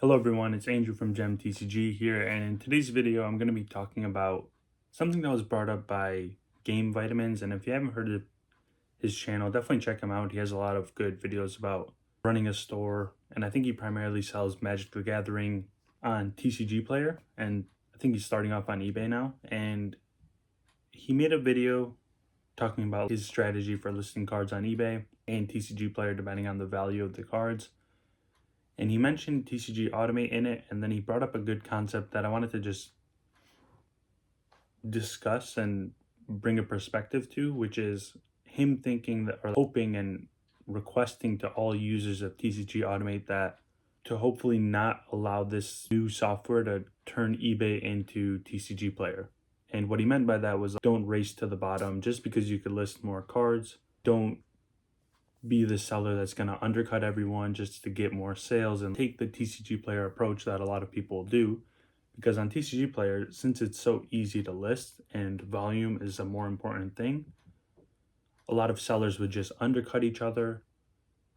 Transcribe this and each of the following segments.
Hello everyone, it's Andrew from Gem TCG here, and in today's video I'm going to be talking about something that was brought up by Game Vitamins. And if you haven't heard of his channel, definitely check him out. He has a lot of good videos about running a store, and I think he primarily sells Magic the Gathering on TCG Player, and I think he's starting off on eBay now. And he made a video talking about his strategy for listing cards on eBay and TCG Player depending on the value of the cards. And he mentioned TCG Automate in it, and then he brought up a good concept that I wanted to just discuss and bring a perspective to, which is him thinking that, or hoping and requesting to all users of TCG Automate that to hopefully not allow this new software to turn eBay into TCG Player. And what he meant by that was, don't race to the bottom just because you could list more cards. Don't be the seller that's going to undercut everyone just to get more sales and take the TCG Player approach that a lot of people do. Because on TCG Player, since it's so easy to list and volume is a more important thing, a lot of sellers would just undercut each other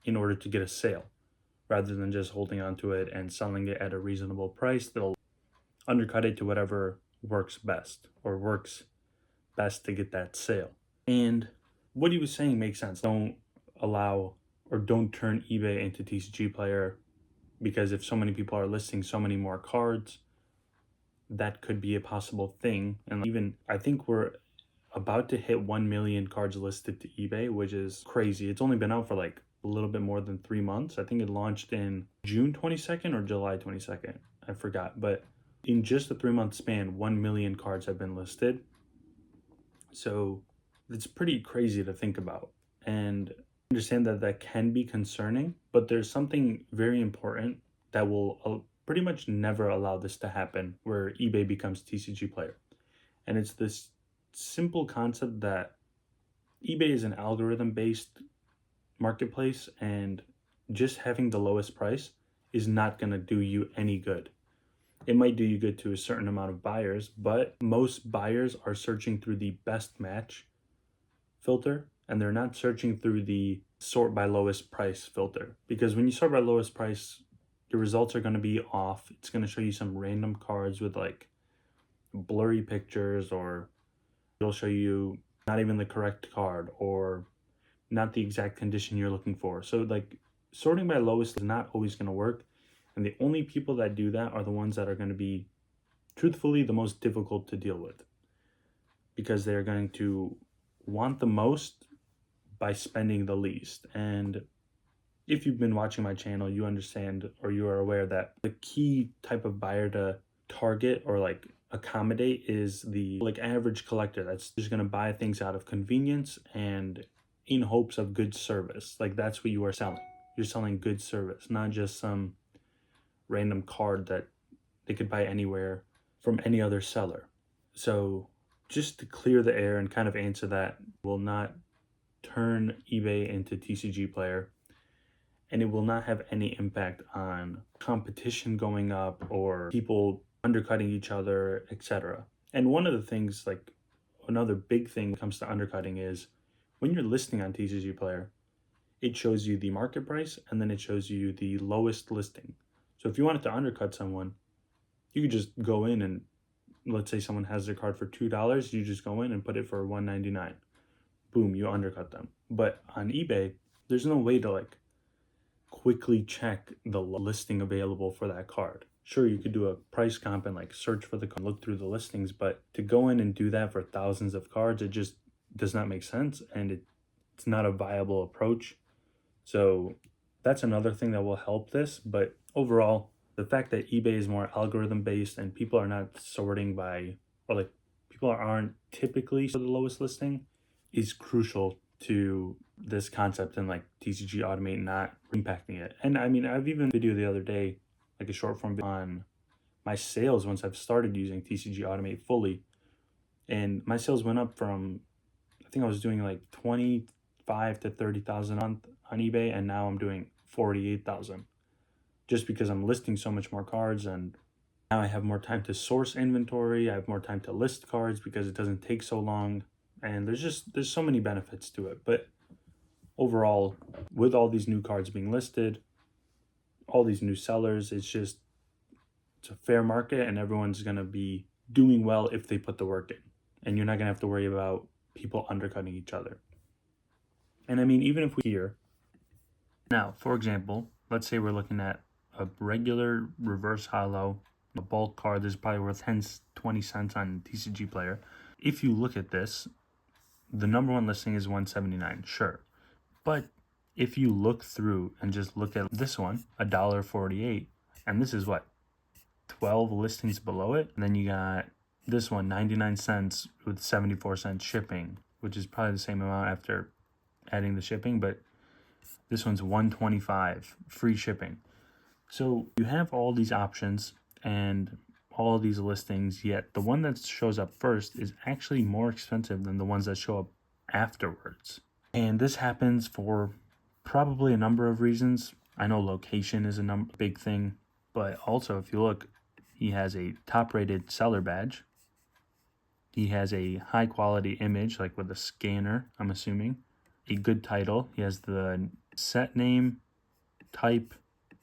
in order to get a sale. Rather than just holding onto it and selling it at a reasonable price, they'll undercut it to whatever works best or works best to get that sale. And what he was saying makes sense. Don't allow or don't turn eBay into TCG Player, because if so many people are listing so many more cards, that could be a possible thing. And even I think we're about to hit 1 million cards listed to eBay, which is crazy. It's only been out for like a little bit more than 3 months. I think it launched in June 22nd or July 22nd. I forgot. But in just a 3-month span, 1 million cards have been listed. So it's pretty crazy to think about. And understand that that can be concerning, but there's something very important that will pretty much never allow this to happen, where eBay becomes TCG Player. And it's this simple concept that eBay is an algorithm-based marketplace, and just having the lowest price is not going to do you any good. It might do you good to a certain amount of buyers, but most buyers are searching through the best match filter, and they're not searching through the sort by lowest price filter. Because when you sort by lowest price, your results are going to be off. It's going to show you some random cards with like blurry pictures, or it'll show you not even the correct card or not the exact condition you're looking for. So like sorting by lowest is not always going to work. And the only people that do that are the ones that are going to be truthfully the most difficult to deal with, because they're going to want the most by spending the least. And if you've been watching my channel, you understand, or you are aware, that the key type of buyer to target or like accommodate is the like average collector that's just going to buy things out of convenience and in hopes of good service. Like that's what you are selling. You're selling good service, not just some random card that they could buy anywhere from any other seller. So just to clear the air and kind of answer that, will not turn eBay into TCG Player, and it will not have any impact on competition going up or people undercutting each other, etc. And one of the things, like another big thing when it comes to undercutting, is when you're listing on TCG Player, it shows you the market price and then it shows you the lowest listing. So if you wanted to undercut someone, you could just go in and, let's say someone has their card for $2, you just go in and put it for $1.99. Boom, you undercut them. But on eBay, there's no way to like quickly check the listing available for that card. Sure, you could do a price comp and like search for the card, look through the listings, but to go in and do that for thousands of cards, it just does not make sense, and it's not a viable approach. So that's another thing that will help this. But overall, the fact that eBay is more algorithm based and people are not sorting by, or like people aren't typically for the lowest listing, is crucial to this concept, and like TCG Automate not impacting it. And I mean, I've even video the other day, like a short form on my sales once I've started using TCG Automate fully, and my sales went up from, I think I was doing like 25 to 30,000 on eBay, and now I'm doing 48,000, just because I'm listing so much more cards, and now I have more time to source inventory. I have more time to list cards because it doesn't take so long, and there's so many benefits to it. But overall, with all these new cards being listed, all these new sellers, it's just It's a fair market and everyone's going to be doing well if they put the work in. And you're not going to have to worry about people undercutting each other. And I mean, even if we here, now, for example, let's say we're looking at a regular reverse hollow, a bulk card. This is probably worth 10, 20 cents on TCG Player. If you look at this, the number one listing is 179, sure. But if you look through and just look at this one, $1.48, and this is what, 12 listings below it? And then you got this one, 99 cents with 74 cents shipping, which is probably the same amount after adding the shipping, but this one's 125 free shipping. So you have all these options and all these listings, yet the one that shows up first is actually more expensive than the ones that show up afterwards. And this happens for probably a number of reasons. I know location is a big thing, but also if you look, he has a top-rated seller badge. He has a high-quality image, like with a scanner, I'm assuming. A good title. He has the set name, type,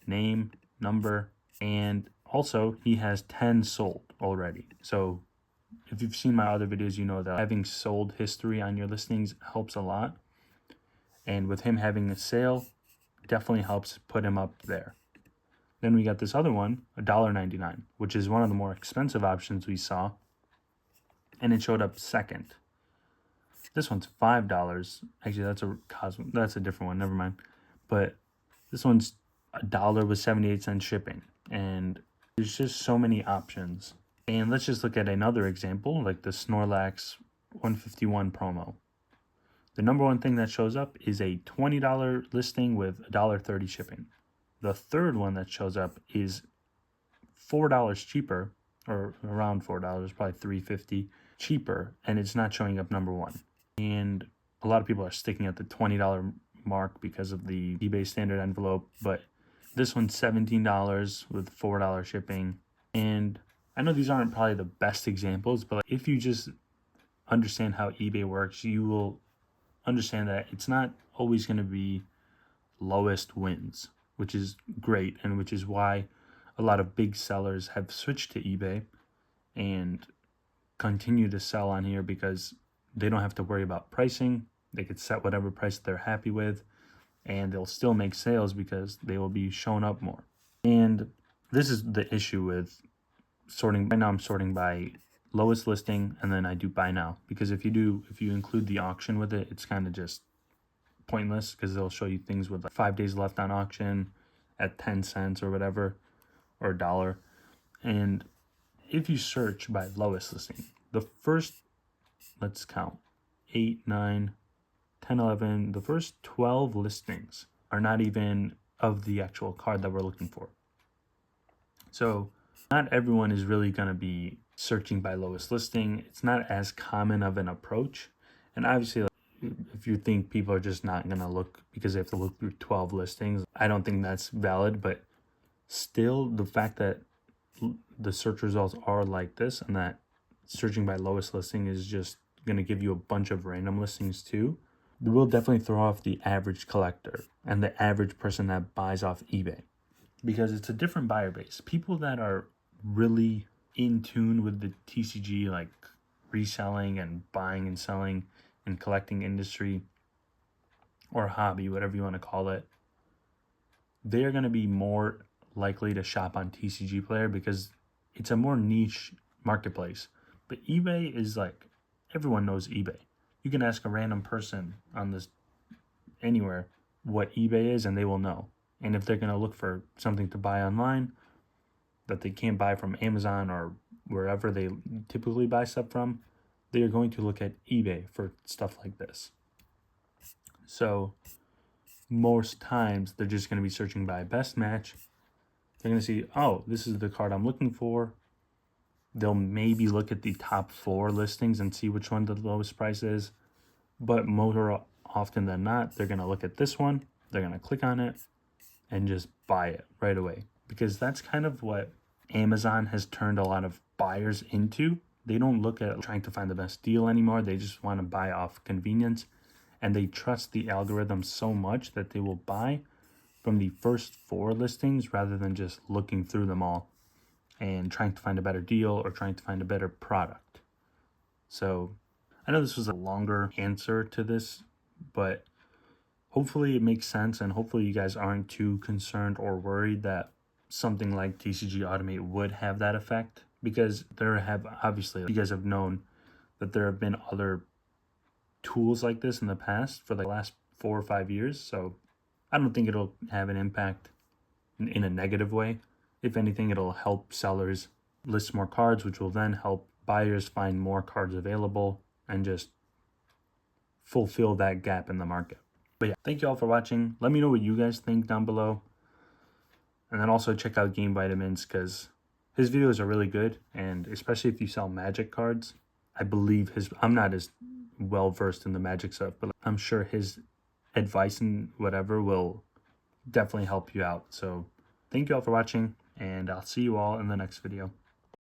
name, number, and also he has 10 sold already. So if you've seen my other videos, you know that having sold history on your listings helps a lot. And with him having a sale, definitely helps put him up there. Then we got this other one, $1.99, which is one of the more expensive options we saw. And it showed up second. This one's $5. Actually, that's a different one. Never mind. But this one's $1 with 78 cents shipping. And there's just so many options. And let's just look at another example, like the Snorlax 151 promo. The number one thing that shows up is a $20 listing with $1.30 shipping. The third one that shows up is $4 cheaper, or around $4, probably $3.50 cheaper, and it's not showing up number one. And a lot of people are sticking at the $20 mark because of the eBay standard envelope, but this one's $17 with $4 shipping. And I know these aren't probably the best examples, but if you just understand how eBay works, you will understand that it's not always going to be lowest wins, which is great, and which is why a lot of big sellers have switched to eBay and continue to sell on here, because they don't have to worry about pricing. They could set whatever price they're happy with, and they'll still make sales because they will be shown up more. And this is the issue with sorting. Right now I'm sorting by lowest listing, and then I do buy now, because if you include the auction with it, it's kind of just pointless, because they'll show you things with like 5 days left on auction at 10 cents or whatever, or $1. And if you search by lowest listing, the first, let's count, 8, 9, 10, 11, the first 12 listings are not even of the actual card that we're looking for. So not everyone is really going to be searching by lowest listing. It's not as common of an approach. And obviously, if you think people are just not going to look because they have to look through 12 listings, I don't think that's valid. But still, the fact that the search results are like this, and that searching by lowest listing is just going to give you a bunch of random listings too, it will definitely throw off the average collector and the average person that buys off eBay, because it's a different buyer base. People that are really in tune with the TCG, like reselling and buying and selling and collecting industry or hobby, whatever you want to call it, they are going to be more likely to shop on TCG Player because it's a more niche marketplace. But eBay is like, everyone knows eBay. You can ask a random person on this anywhere what eBay is, and they will know. And if they're going to look for something to buy online that they can't buy from Amazon or wherever they typically buy stuff from, they are going to look at eBay for stuff like this. So most times they're just going to be searching by best match. They're going to see, oh, this is the card I'm looking for. They'll maybe look at the top 4 listings and see which one the lowest price is. But more often than not, they're going to look at this one, they're going to click on it, and just buy it right away. Because that's kind of what Amazon has turned a lot of buyers into. They don't look at trying to find the best deal anymore. They just want to buy off convenience. And they trust the algorithm so much that they will buy from the first 4 listings rather than just looking through them all. and trying to find a better deal or trying to find a better product. So I know this was a longer answer to this, but hopefully it makes sense, and hopefully you guys aren't too concerned or worried that something like TCG Automate would have that effect, because there have, obviously, you guys have known that there have been other tools like this in the past for the last 4 or 5 years. So I don't think it'll have an impact in a negative way. If anything, it'll help sellers list more cards, which will then help buyers find more cards available and just fulfill that gap in the market. But yeah, thank you all for watching. Let me know what you guys think down below. And then also check out Game Vitamins, because his videos are really good. And especially if you sell Magic cards, I believe I'm not as well versed in the Magic stuff, but I'm sure his advice and whatever will definitely help you out. So thank you all for watching, and I'll see you all in the next video.